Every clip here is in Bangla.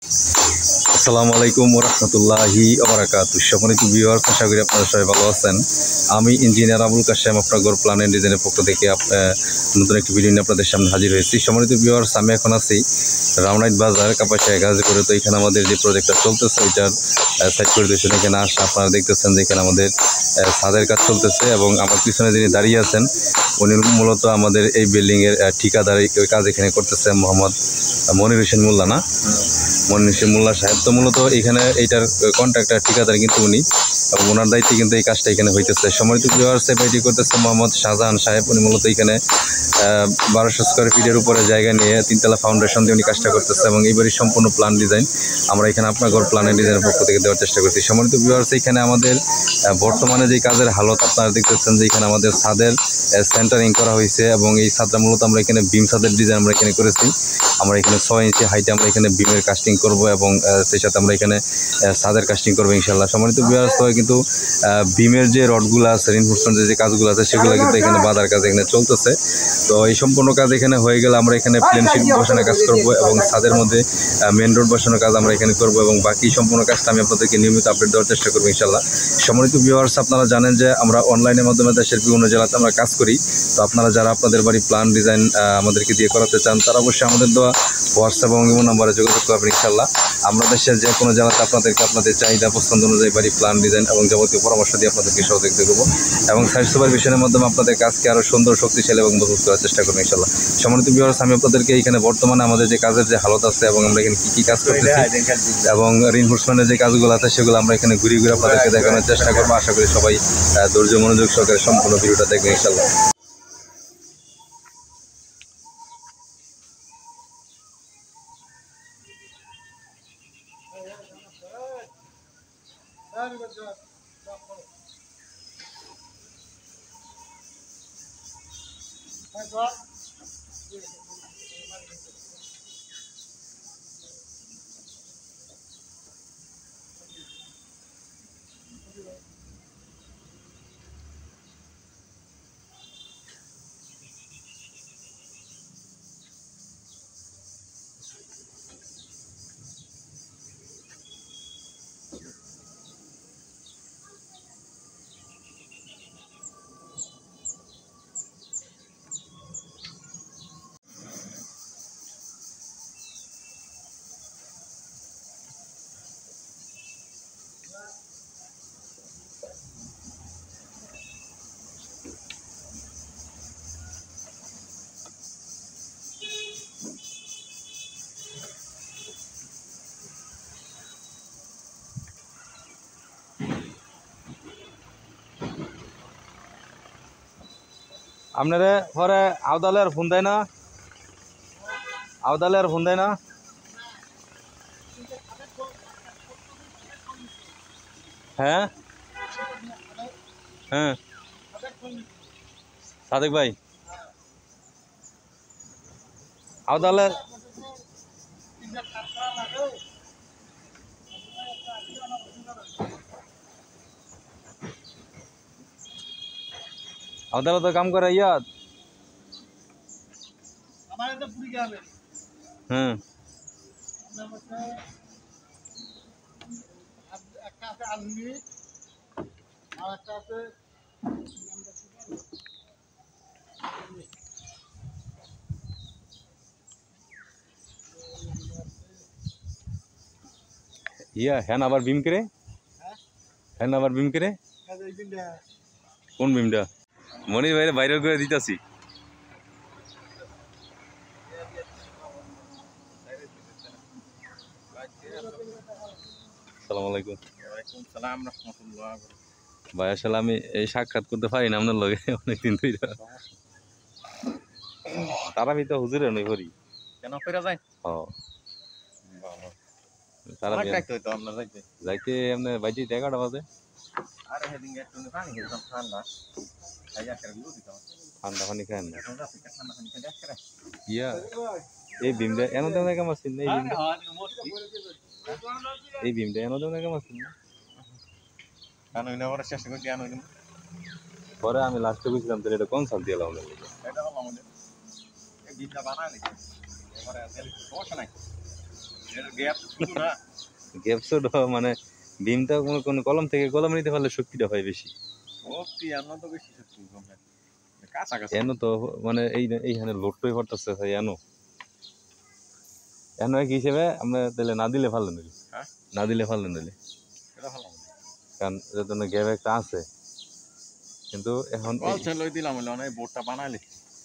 আসসালামু আলাইকুম ওয়া রাহমাতুল্লাহি ওয়া বারাকাতুহু। সম্মানিত ভিউয়ার্স, আশা করি আপনারা সবাই ভালো আছেন। আমি ইঞ্জিনিয়ার আবুল কাশেম, আপনার ঘর প্ল্যান এন্ড ডিজাইনের পক্ষ থেকে নতুন একটি ভিডিও নিয়ে আপনাদের সামনে হাজির হয়েছি। সম্মানিত ভিউয়ার্স, আমি এখন আছি রামনাইট বাজার, কাপাসিয়া গাজীপুরে। তো এখানে আমাদের যে প্রজেক্টটা চলতেছে ওইটার সাইড পরিদর্শন এখানে আসা। আপনারা দেখতেছেন যে এখানে আমাদের ছাদের কাজ চলতেছে এবং আমার পিছনে যিনি দাঁড়িয়ে আছেন উনি মূলত আমাদের এই বিল্ডিংয়ের ঠিকাদার ওই কাজ এখানে করতেছে, মোহাম্মদ মনির হোসেন মোল্লা না? মনির হোসেন মোল্লা সাহেব। তো মূলত এখানে এইটার কন্ট্রাক্টর ঠিকাদার কিন্তু উনি, এবং ওনার দায়িত্বে কিন্তু এই কাজটা এখানে হইতেছে। সম্মানিত ভিউয়ার্স, এটি করতেছে মোহাম্মদ শাহজাহান সাহেব। উনি মূলত এখানে 1200 স্কোয়ার ফিটের উপরে জায়গা নিয়ে 3তলা ফাউন্ডেশন দিয়ে উনি কাজটা করতেছে এবং এইবারই সম্পূর্ণ প্ল্যান ডিজাইন আমরা এখানে আপনার ঘর প্ল্যান এন্ড ডিজাইনের পক্ষ থেকে দেওয়ার চেষ্টা করছি। সম্মানিত ভিউয়ার্স, এখানে আমাদের বর্তমানে যে কাজের হালত আপনারা দেখতেছেন যে এখানে আমাদের ছাদের সেন্টারিং করা হয়েছে এবং এই ছাদটা মূলত আমরা এখানে বিম ছাদের ডিজাইন আমরা এখানে করেছি। আমরা এখানে 6 ইঞ্চি হাইটে আমরা এখানে বিমের কাস্টিং করব এবং সেই সাথে আমরা এখানে ছাদের কাস্টিং করবো ইনশাল্লাহ। সম্মানিত ভিউয়ার্স, তো কিন্তু বিমের যে রডগুলো আছে, রিনফোর্সমেন্টের যে কাজগুলো আছে সেগুলো কিন্তু এখানে বাঁধার কাজ এখানে চলতেছে। তো এই সম্পূর্ণ কাজ এখানে হয়ে গেলে আমরা এখানে প্লেন শিট বসানোর কাজ করব এবং ছাদের মধ্যে মেন রোড বসানোর কাজ আমরা এখানে করব এবং বাকি সম্পূর্ণ কাজটা আমি আপনাদেরকে নিয়মিত আপডেট দেওয়ার চেষ্টা করবো ইনশাল্লাহ। সম্মানিত ভিউয়ার্স, আপনারা জানেন যে আমরা অনলাইনের মাধ্যমে দেশের বিভিন্ন জেলাতে আমরা কাজ করি। তো আপনারা যারা আপনাদের বাড়ি প্ল্যান ডিজাইন আমাদেরকে দিয়ে করাতে চান তারা অবশ্যই আমাদের দেওয়া হোয়াটসঅ্যাপ এবং ইমো নাম্বারে যোগাযোগ করবেন ইনশাল্লাহ। আমরা দেশের যে কোনো জেলাতে আপনাদেরকে আপনাদের চাহিদা পছন্দ অনুযায়ী বাড়ি প্ল্যান ডিজাইন এবং যাবতীয় পরামর্শ দিয়ে আপনাদেরকে সহযোগিতা করবো এবং সাইট সুপারভিশনের মাধ্যমে আপনাদের কাজকে আরও সুন্দর, শক্তিশালী এবং মজবুত করার চেষ্টা করবো ইনশাল্লাহ। সম্মানিত ভিউয়ার্স, আমি আপনাদেরকে এখানে বর্তমানে আমাদের যে কাজের যে হালত আছে এবং আমরা এখানে কী কাজ করতেছি এবং রিনফোর্সমেন্টের যে কাজগুলো আছে সেগুলো আমরা এখানে ঘুরে ঘুরে আপনাদেরকে দেখানোর চেষ্টা করবো। আশা করি সবাই ধৈর্য মনোযোগ সহকারে সম্পূর্ণ ভিডিওটা দেখবেন ইনশাল্লাহ। আপনারা পরে আওদালে আর ফোন দেয় না? আওদালে আর ফোন দেয় না? হ্যাঁ হ্যাঁ, সাদেক ভাই আওদালে আওদালে তো কাম করে ইয়াত। হ্যাঁ ইয়া হ্যান আবার বিম করে, হ্যান আবার বিম করে। কোন বিমটা? মনির ভাইরে ভাইরাল করে দিতেছি। আসসালামু আলাইকুম। সালাম রাহমাতুল্লাহ। ভাই আসলে আমি এই সাক্ষাৎ করতে পারি না আপনার লগে অনেকদিন ধরে। তারা ভিতরে হুজুরে নই করি কেন কইরা যায়? ও বাবা তারা অনেক টাইট হইতো আপনার যাইতে। যাইতে এমনি বাইতে 11টা বাজে। আরে হেদিন একটু পানি খেলাম ঠান্ডা। খাই একটা গুলো দিতাম। ঠান্ডা পানি খান না এখন রাতে ঠান্ডা পানি খেয়ে দেখ করে। ইয়া এই বিমটা এনে দেন কেমন আছেন? এই বিমটা, এই বিমটা এনে দেন কেমন আছেন? কারণ ওই নাম্বার শেষ করে দিয়ে আনো দিন। পরে আমি লাস্টে বুঝলাম তো এটা কোন সাল দিয়ে লাগানো। এটা হলো আমাদের এই বিটা বানায় নাকি? এবারে তেল সমস্যা নাই। গ্যাপ শুধু না গ্যাপ ছোট মানে বিমটা কোনো কোনো কলম থেকে কলমে নিতে পারলে শক্তিটা হয় বেশি। শক্তি আমরা তো বেশি শক্তি কম না কাছাকাছি এনো তো মানে এইখানে লোডটাই পড়তেছে ভাই এনো এনো এক হিসেবে আমরা তাহলে না দিলে ভালো নইলে হ্যাঁ না দিলে ভালো নইলে এটা ভালো কারণ এটার জন্য গ্যাপ একটা আছে কিন্তু এখন কল চলই দিলাম হলো না বোর্ডটা বানাইলে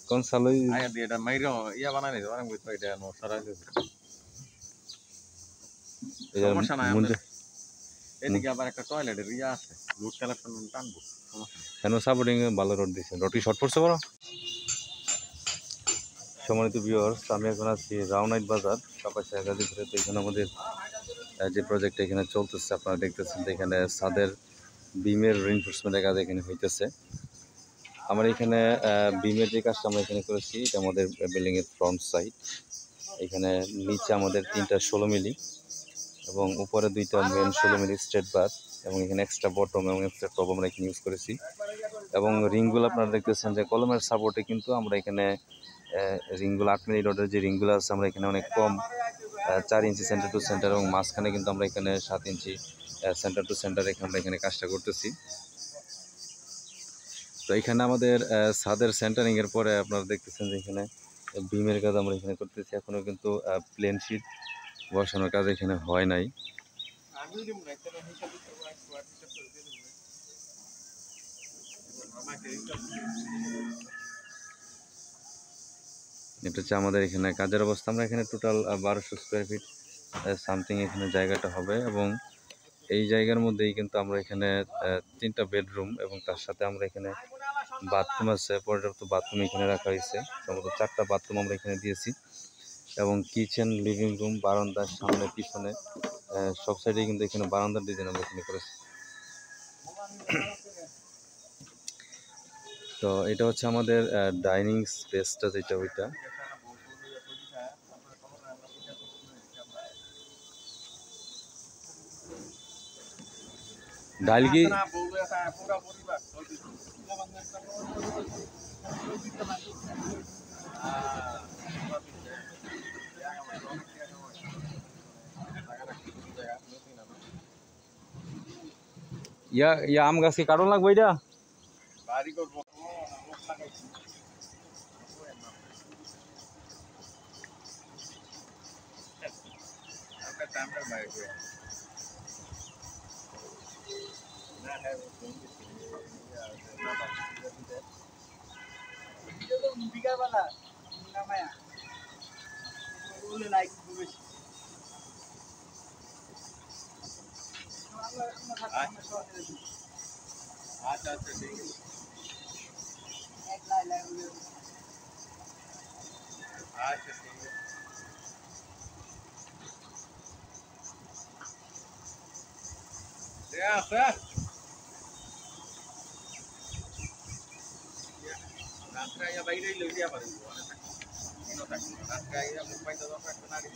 কোন সালই আয়া দিয়ে এটা মাইরো ইয়া বানাইলে অনেক বুঝতো এটা নসারাই সমস্যা নাই আমাদের এদিকে আবার একটা টয়লেটের ইয়া আছে লোড কালেকশন টানবো সমস্যা এনো সাপোর্টিং ভালো রড দিচ্ছে রডটি শর্ট পড়ছে বড়। সম্মানিত ভিউয়ার্স আমি এখন আছি রাউনাইট বাজার কাপাসিয়া গাজীপুরে। তো এখানে আমাদের যে প্রজেক্ট এখানে চলতেছে আপনারা দেখতেছেন যে এখানে ছাদের বিমের রিইনফোর্সমেন্টের কাজ এখানে হইতেছে। আমার এখানে বিমের যে কাজটা আমরা এখানে করেছি এটা আমাদের বিল্ডিংয়ের ফ্রন্ট সাইড। এখানে নিচে আমাদের 3টা 16 মিলি এবং উপরে 2টা মেন 16 মিলি স্ট্রেট বার এবং এখানে এক্সট্রা বটম এবং এক্সট্রা টপ আমরা এখানে ইউজ করেছি। এবং রিংগুলো আপনারা দেখতেছেন যে কলমের সাপোর্টে কিন্তু আমরা এখানে রিংগুলো 8 মিলি রডের যে রিংগুলো আছে আমরা এখানে অনেক কম 4 ইঞ্চি সেন্টার টু সেন্টার এবং মাঝখানে কিন্তু আমরা এখানে 7 ইঞ্চি সেন্টার টু সেন্টার রেখে আমরা এখানে কাজটা করতেছি। তো এখানে আমাদের ছাদের সেন্টারিংয়ের পরে আপনারা দেখতেছেন যে এখানে বিমের কাজ আমরা এখানে করতেছি। এখনও কিন্তু প্লেন শিট বসানোর কাজ এখানে হয় নাই। এটা হচ্ছে আমাদের এখানে কাজের অবস্থা। আমরা এখানে টোটাল 1200 স্কোয়ার ফিট সামথিং এখানে জায়গাটা হবে এবং এই জায়গার মধ্যেই কিন্তু আমরা এখানে 3টা বেডরুম এবং তার সাথে আমরা এখানে বাথরুম আছে, পর্যাপ্ত বাথরুম এখানে রাখা হয়েছে। সম্ভবত 4টা বাথরুম আমরা এখানে দিয়েছি এবং কিচেন, লিভিং রুম, বারান্দার সামনে পিছনে সব সাইডে কিন্তু এখানে বারান্দার ডিজাইন আমরা এখানে করেছি। তো এটা হচ্ছে আমাদের ডাইনিং স্পেসটা যেটা ওইটা। ডাল কি ইয়া আম গাছ কি কাটন লাগবে এটা বাড়ি করব একটা টাইমটা বাইরে করে না হ্যাঁ বিকালবেলা না মায়া বলে লাইক করবে আচ্ছা আচ্ছা ঠিক আছে এক লাই লাই আচ্ছা ঠিক আছে Yeah, sir. রাস্তায় বাইরে লই দিয়া পারি দিনও থাকি রাস্তায় মুম্বাই তো দরকার না রে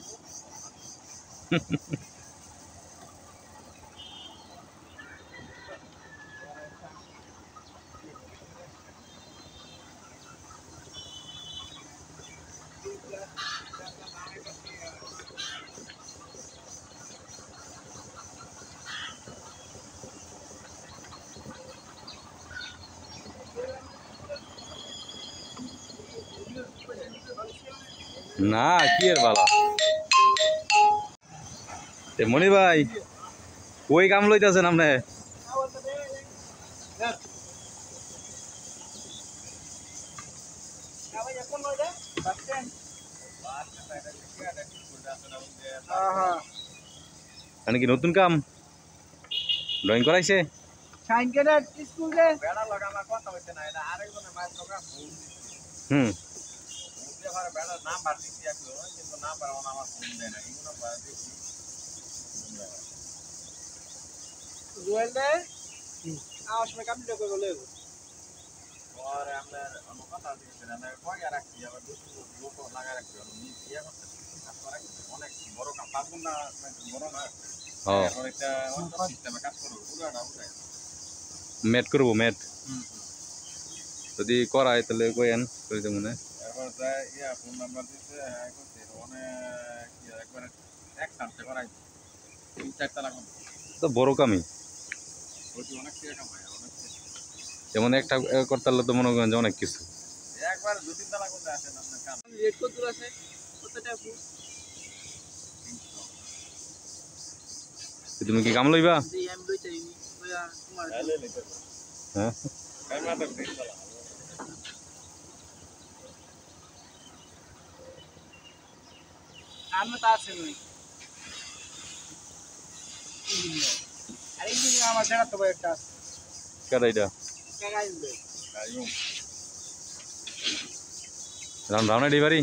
না কি এর বালা মনি ভাই কই কাম লইতেছেন আপনি মানে কি নতুন কাম ড্রয়িং করাইছে সাইন কেডার স্কুল রে বেড়া লাগানা কথা হইছে না এটা আরেকজনের মাছ লগা ফোন হুম দিতে পারে বেড়া নাম বার দিছি একটু কিন্তু নাম বার আমার ফোন দেয় না ইগুলো বার দিছি জুয়েল দে আওয়াজ মে কাম দিতে কইলো और আমরা অন্য কথা দিছি না কই আর রাখছি আবার দুটো লোক লাগা রাখছি আমি ইয়া করতে আপনারা অনেক বড় কাম পাবো না বড় না হ্যাঁ আর একটা অন্য সিস্টেমে কাজ করব পুরাটা উঠাই ম্যাট করব ম্যাট যদি করায় তাহলে কইেন করে দেব না এরপর যায় ইয়া ফোন নাম্বার দিতে হ্যাঁ করতে অনেক একবার এক টানতে করাই 3-4 তালা কোন তো বড় কামই ওই অনেক টাকা কামায় অনেক যেমন একটা করতে পারলে তো মনে করেন যে অনেক কিছু। একবার 2-3 তালা করতে আসে না আপনার কাম রেট কত আছে কত টাকা ফুট তুমি কি কাম লইবা? যে আমি লই চাইনি ওয়া তোমার তাহলে নিতে হ্যাঁ কাই মাত্র 3 তালা আমি তো আছে নই আরে এই আমার জায়গা তো একটা কেডা এটা টাকা দিবে কাইম রাউন্ড রাউন্ড বাড়ি